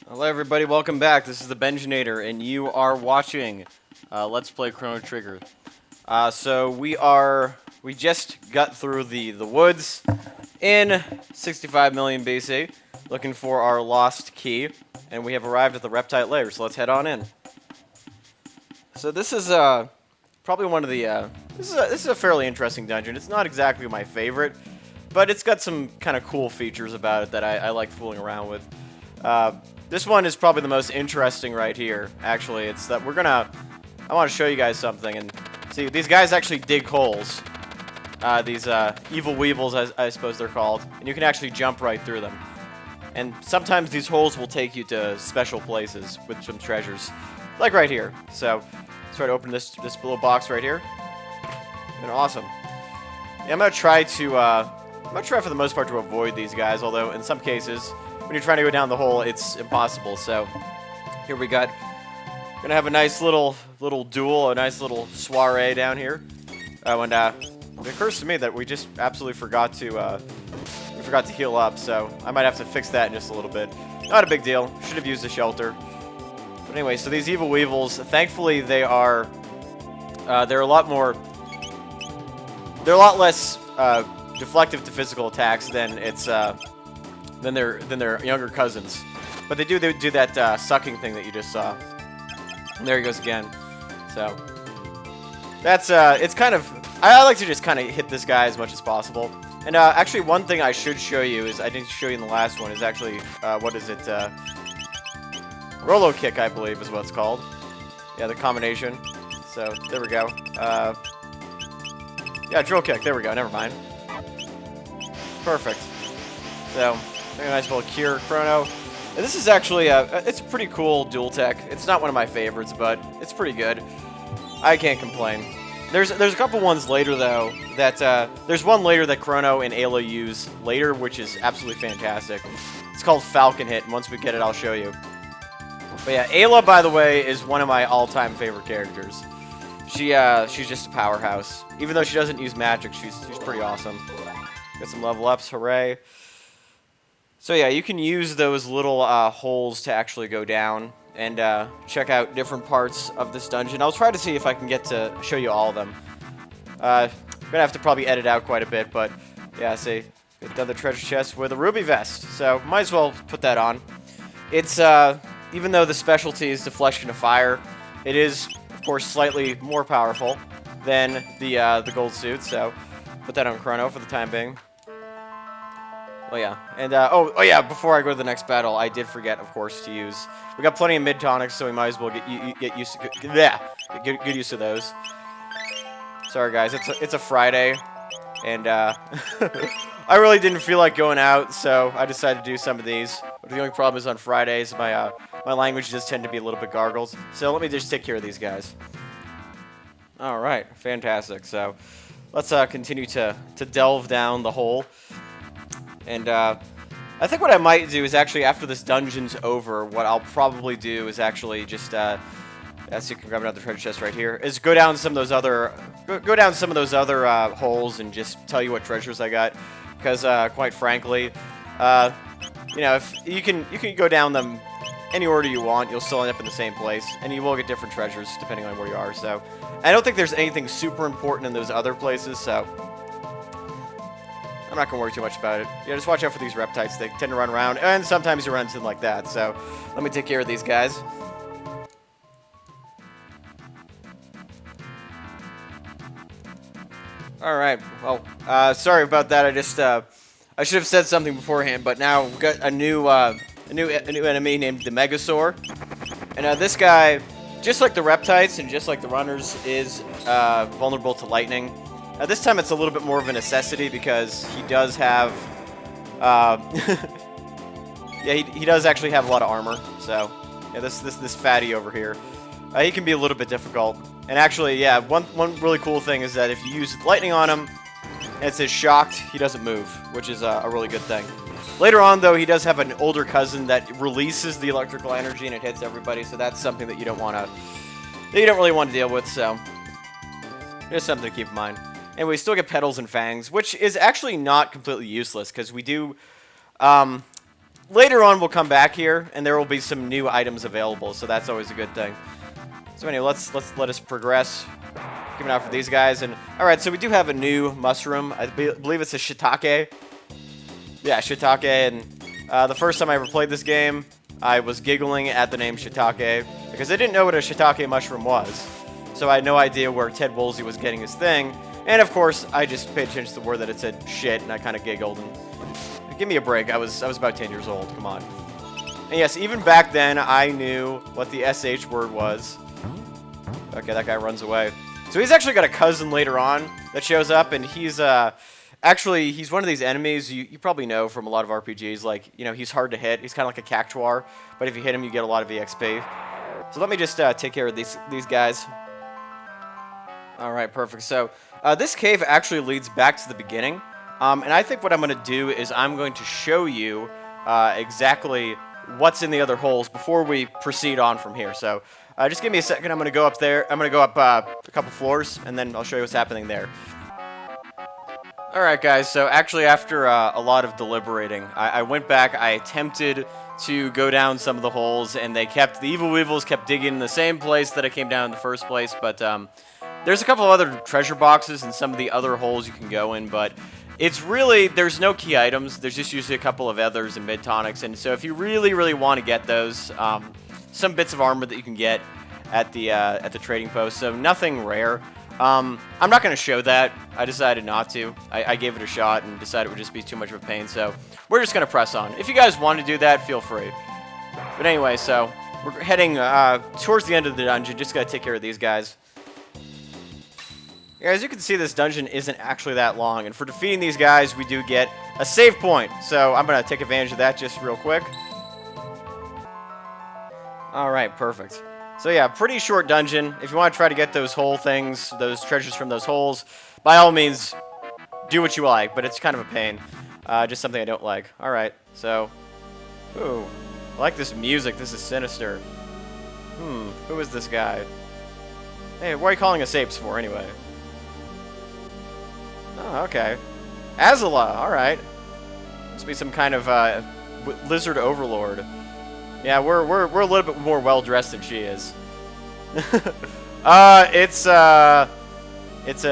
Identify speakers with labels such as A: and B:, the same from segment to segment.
A: Hello everybody, welcome back. This is the Benjinator, and you are watching Let's Play Chrono Trigger. We just got through the woods in 65 million BC, looking for our lost key, and we have arrived at the Reptite Liar, so let's head on in. So this is probably one of the, this is a fairly interesting dungeon. It's not exactly my favorite, but it's got some kind of cool features about it that I like fooling around with. This one is probably the most interesting right here, actually. It's that I want to show you guys something, and see, these guys actually dig holes. These EvilWeevils, I suppose they're called, and you can actually jump right through them. And sometimes these holes will take you to special places with some treasures, like right here. So, let's try to open this little box right here. And awesome. Yeah, I'm gonna try for the most part to avoid these guys, although in some cases, when you're trying to go down the hole, it's impossible. So here we got, gonna have a nice little duel, a nice little soiree down here. And it occurs to me that we just absolutely forgot to heal up. So I might have to fix that in just a little bit. Not a big deal. Should have used a shelter. But anyway, so these EvilWeevils, thankfully they're a lot less deflective to physical attacks than their younger cousins, but they do that sucking thing that you just saw. And there he goes again. So that's it's kind of, I like to just kind of hit this guy as much as possible. And actually, one thing I should show you is, I didn't show you in the last one, is actually what is it? Rolo kick, I believe, is what it's called. Yeah, the combination. So there we go. Yeah, drill kick. There we go. Never mind. Perfect. So. A nice little cure, Chrono. And this is actually it's a pretty cool dual tech. It's not one of my favorites, but it's pretty good. I can't complain. There's a couple ones later though that there's one later that Chrono and Ayla use later, which is absolutely fantastic. It's called Falcon Hit, and once we get it, I'll show you. But yeah, Ayla, by the way, is one of my all-time favorite characters. She's just a powerhouse. Even though she doesn't use magic, she's pretty awesome. Got some level ups, hooray! So yeah, you can use those little holes to actually go down and check out different parts of this dungeon. I'll try to see if I can get to show you all of them. I'm gonna have to probably edit out quite a bit, but yeah, see, another treasure chest with a ruby vest. So might as well put that on. It's even though the specialty is deflection of fire, it is of course slightly more powerful than the gold suit. So put that on Chrono for the time being. Oh yeah, and oh yeah, before I go to the next battle, I did forget, of course, to use. We got plenty of mid tonics, so we might as well get used to good use of those. Sorry guys, it's a Friday, and I really didn't feel like going out, so I decided to do some of these. But the only problem is on Fridays, my language does tend to be a little bit gargled. So let me just take care of these guys. All right, fantastic. So let's continue to delve down the hole. And I think what I might do is actually, after this dungeon's over, what I'll probably do is actually just, so you can grab another treasure chest right here, is go down some of those other, holes and just tell you what treasures I got. Because quite frankly, you know, if you can go down them any order you want, you'll still end up in the same place, and you will get different treasures depending on where you are. So I don't think there's anything super important in those other places. So I'm not going to worry too much about it. Yeah, just watch out for these reptites. They tend to run around, and sometimes you run into them like that. So let me take care of these guys. All right. Well, sorry about that. I should have said something beforehand, but now we've got a new enemy named the Megasaur, and this guy, just like the reptites and just like the runners, is vulnerable to lightning. This time it's a little bit more of a necessity because he does have, yeah, he does actually have a lot of armor. So, yeah, this fatty over here, he can be a little bit difficult. And actually, yeah, one really cool thing is that if you use lightning on him, and it says shocked, he doesn't move, which is a really good thing. Later on, though, he does have an older cousin that releases the electrical energy and it hits everybody. So that's something that you don't really want to deal with. So, just something to keep in mind. And we still get petals and fangs, which is actually not completely useless, because we do later on, we'll come back here, and there will be some new items available, so that's always a good thing. So anyway, let us progress. Keep an eye out for these guys. And all right, so we do have a new mushroom. I believe it's a shiitake. Yeah, shiitake. And the first time I ever played this game, I was giggling at the name shiitake because I didn't know what a shiitake mushroom was. So I had no idea where Ted Woolsey was getting his thing. And of course, I just paid attention to the word that it said shit, and I kind of giggled. And give me a break. I was about 10 years old. Come on. And yes, even back then, I knew what the SH word was. Okay, that guy runs away. So he's actually got a cousin later on that shows up, and he's actually he's one of these enemies you probably know from a lot of RPGs. Like, you know, he's hard to hit. He's kind of like a cactuar, but if you hit him, you get a lot of EXP. So let me just take care of these guys. All right, perfect. So this cave actually leads back to the beginning, and I think what I'm going to do is I'm going to show you exactly what's in the other holes before we proceed on from here. So just give me a second. I'm going to go up there. I'm going to go up a couple floors, and then I'll show you what's happening there. Alright, guys. So actually, after a lot of deliberating, I went back. I attempted to go down some of the holes, and the EvilWeevils kept digging in the same place that I came down in the first place. But there's a couple of other treasure boxes and some of the other holes you can go in, but it's really, there's no key items. There's just usually a couple of ethers and mid-tonics, and so if you really, really want to get those, some bits of armor that you can get at the trading post, so nothing rare. I'm not going to show that. I decided not to. I gave it a shot and decided it would just be too much of a pain, so we're just going to press on. If you guys want to do that, feel free. But anyway, so we're heading towards the end of the dungeon. Just got to take care of these guys. Yeah, as you can see, this dungeon isn't actually that long, and for defeating these guys, we do get a save point. So I'm going to take advantage of that just real quick. Alright, perfect. So yeah, pretty short dungeon. If you want to try to get those hole things, those treasures from those holes, by all means, do what you like, but it's kind of a pain. Just something I don't like. Alright, so... Ooh, I like this music. This is sinister. Who is this guy? Hey, what are you calling us apes for, anyway? Oh, okay. Azala, alright. Must be some kind of lizard overlord. Yeah, we're a little bit more well-dressed than she is. It's a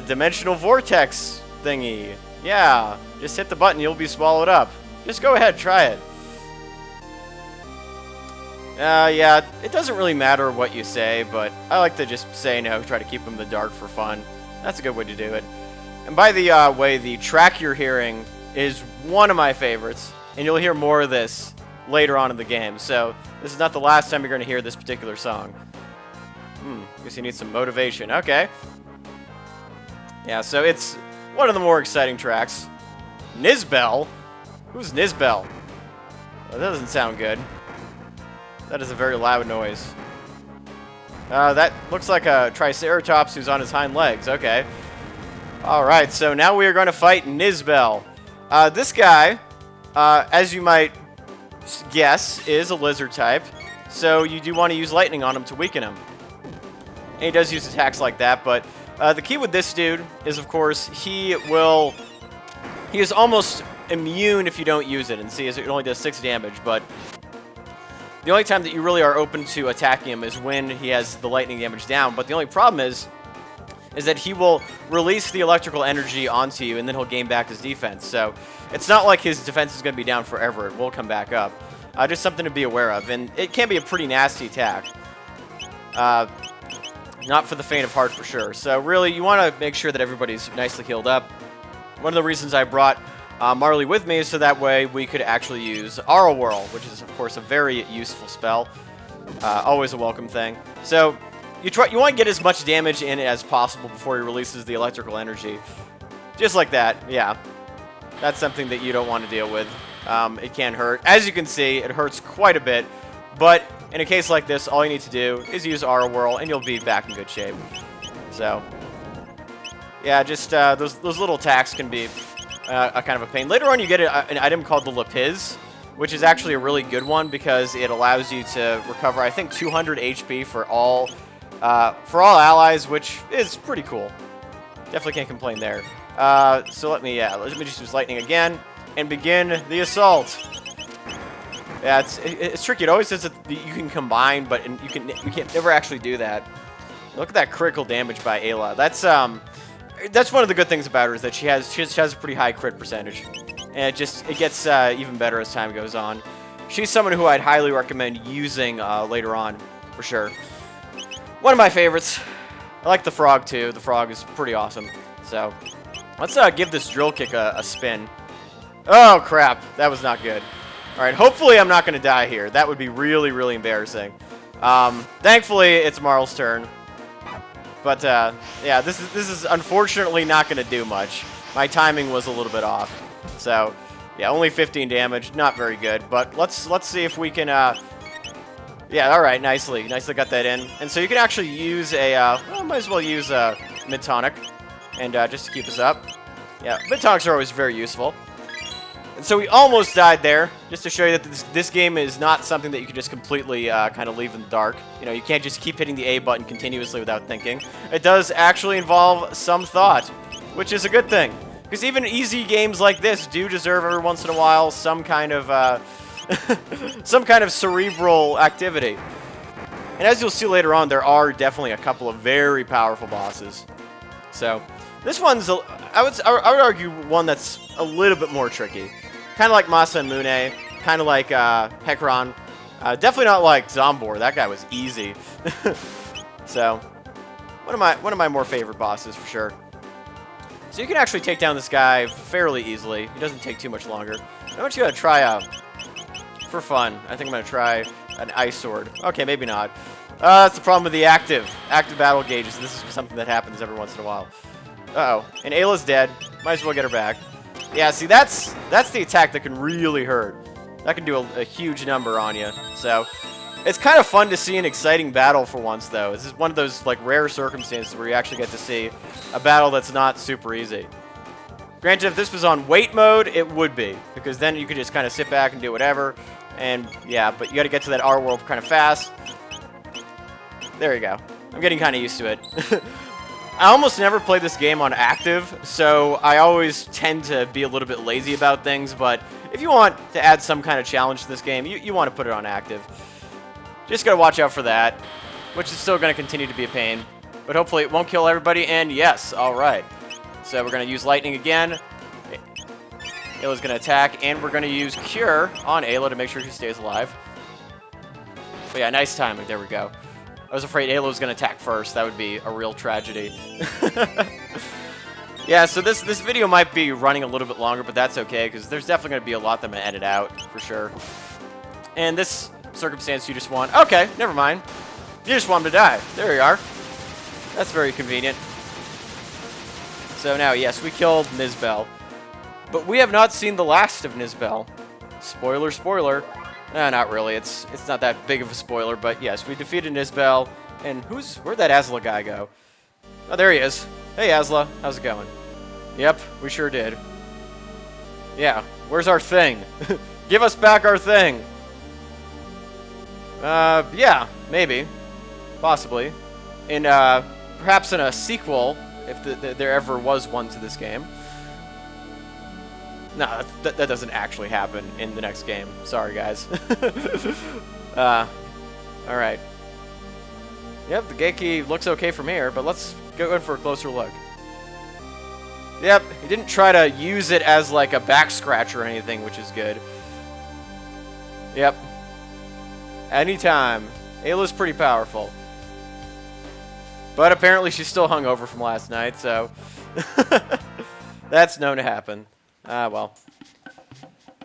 A: dimensional vortex thingy. Yeah, just hit the button, you'll be swallowed up. Just go ahead, try it. Yeah, it doesn't really matter what you say, but I like to just say no, try to keep them in the dark for fun. That's a good way to do it. And by the way, the track you're hearing is one of my favorites, and you'll hear more of this later on in the game, so this is not the last time you're going to hear this particular song. Guess you need some motivation. Okay. Yeah, so it's one of the more exciting tracks. Nizbel? Who's Nizbel? Well, that doesn't sound good. That is a very loud noise. That looks like a Triceratops who's on his hind legs. Okay. Alright, so now we are going to fight Nizbel. This guy, as you might guess, is a lizard type, so you do want to use lightning on him to weaken him. And he does use attacks like that, but the key with this dude is, of course, he is almost immune if you don't use it, and see, it only does 6 damage, but the only time that you really are open to attacking him is when he has the lightning damage down, but the only problem is that he will release the electrical energy onto you, and then he'll gain back his defense. So it's not like his defense is going to be down forever. It will come back up. Just something to be aware of. And it can be a pretty nasty attack. Not for the faint of heart, for sure. So really, you want to make sure that everybody's nicely healed up. One of the reasons I brought Marley with me is so that way we could actually use Aura Whirl, which is, of course, a very useful spell. Always a welcome thing. So you want to get as much damage in as possible before he releases the electrical energy. Just like that, yeah. That's something that you don't want to deal with. It can hurt. As you can see, it hurts quite a bit. But in a case like this, all you need to do is use Aura Whirl, and you'll be back in good shape. So, yeah, just those little attacks can be a kind of a pain. Later on, you get an item called the Lapiz, which is actually a really good one because it allows you to recover, I think, 200 HP for all allies, which is pretty cool. Definitely can't complain there. So let me just use lightning again and begin the assault. Yeah, it's tricky. It always says that you can combine, but you can't never actually do that. Look at that critical damage by Ayla. That's one of the good things about her is that she has a pretty high crit percentage, and it gets even better as time goes on. She's someone who I'd highly recommend using later on, for sure. One of my favorites. I like the frog too. The frog is pretty awesome. So let's give this drill kick a spin. Oh crap, that was not good. All right, hopefully I'm not going to die here. That would be really, really embarrassing. Thankfully, it's Marl's turn. But yeah, this is unfortunately not going to do much. My timing was a little bit off. So yeah, only 15 damage, not very good. But let's see if we can. Yeah, all right, nicely got that in. And so you can actually use a. Well, might as well use a mid tonic, and just to keep us up. Yeah, mid tonics are always very useful. And so we almost died there, just to show you that this game is not something that you can just completely kind of leave in the dark. You know, you can't just keep hitting the A button continuously without thinking. It does actually involve some thought, which is a good thing. Because even easy games like this do deserve every once in a while some kind of cerebral activity. And as you'll see later on, there are definitely a couple of very powerful bosses. So this one's, I would argue, one that's a little bit more tricky. Kind of like Masa and Mune, kind of like Hekron. Definitely not like Zombor. That guy was easy. So one of my more favorite bosses for sure. So you can actually take down this guy fairly easily. He doesn't take too much longer. I'm actually gonna try for fun. I think I'm gonna try an ice sword. Okay, maybe not. That's the problem with the active battle gauges. This is something that happens every once in a while. Uh-oh, and Ayla's dead. Might as well get her back. Yeah, see, that's the attack that can really hurt. That can do a huge number on you. So it's kind of fun to see an exciting battle for once, though. This is one of those like rare circumstances where you actually get to see a battle that's not super easy. Granted, if this was on wait mode, it would be, because then you could just kind of sit back and do whatever. And yeah, but you got to get to that R world kind of fast. There you go. I'm getting kind of used to it. I almost never play this game on active, so I always tend to be a little bit lazy about things, but if you want to add some kind of challenge to this game, you want to put it on active. Just got to watch out for that, which is still going to continue to be a pain, but hopefully it won't kill everybody, and yes, alright. So we're going to use Lightning again. Ayla's going to attack, and we're going to use Cure on Ayla to make sure she stays alive. But yeah, nice timing. There we go. I was afraid Ayla was going to attack first. That would be a real tragedy. Yeah, so this video might be running a little bit longer, but that's okay, because there's definitely going to be a lot that I'm going to edit out, for sure. And this circumstance, you just want... Okay, never mind. You just want him to die. There you are. That's very convenient. So now, yes, we killed Nizbel. But we have not seen the last of Nizbel. Spoiler, spoiler. Not really. It's not that big of a spoiler, but yes, we defeated Nizbel. And where'd that Azla guy go? Oh, there he is. Hey, Azla. How's it going? Yep, we sure did. Yeah, where's our thing? Give us back our thing. Yeah, maybe. Possibly. And, perhaps in a sequel, if there ever was one to this game. No, that doesn't actually happen in the next game. Sorry, guys. Alright. Yep, the Geiki looks okay from here, but let's go in for a closer look. Yep, he didn't try to use it as like a back scratch or anything, which is good. Yep. Anytime. Ayla's pretty powerful. But apparently she's still hungover from last night, so... That's known to happen. Well.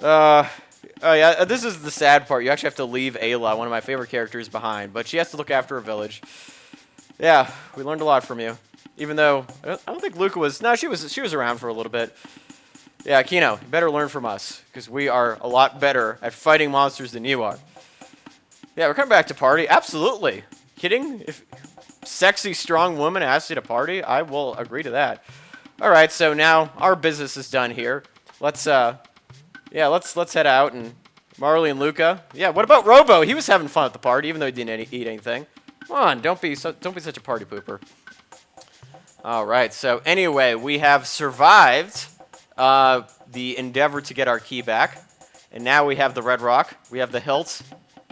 A: Oh yeah, this is the sad part. You actually have to leave Ayla, one of my favorite characters, behind. But she has to look after her village. Yeah, we learned a lot from you. Even though, I don't think Luca was... No, she was around for a little bit. Yeah, Kino, you better learn from us. Because we are a lot better at fighting monsters than you are. Yeah, we're coming back to party. Absolutely. Kidding? If sexy, strong woman asks you to party, I will agree to that. Alright, so now our business is done here. Let's let's head out. And Marley and Luca. Yeah, what about Robo? He was having fun at the party, even though he didn't eat anything. Come on, don't be such a party pooper. Alright, so anyway, we have survived the endeavor to get our key back. And now we have the red rock. We have the hilt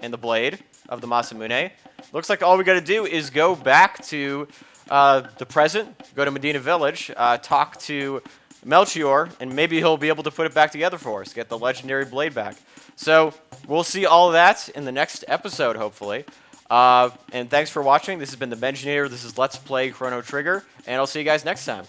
A: and the blade of the Masamune. Looks like all we got to do is go back to the present, go to Medina Village, talk to Melchior, and maybe he'll be able to put it back together for us, get the legendary blade back. So we'll see all of that in the next episode, hopefully. And thanks for watching. This has been the Benjinator. This is Let's Play Chrono Trigger, and I'll see you guys next time.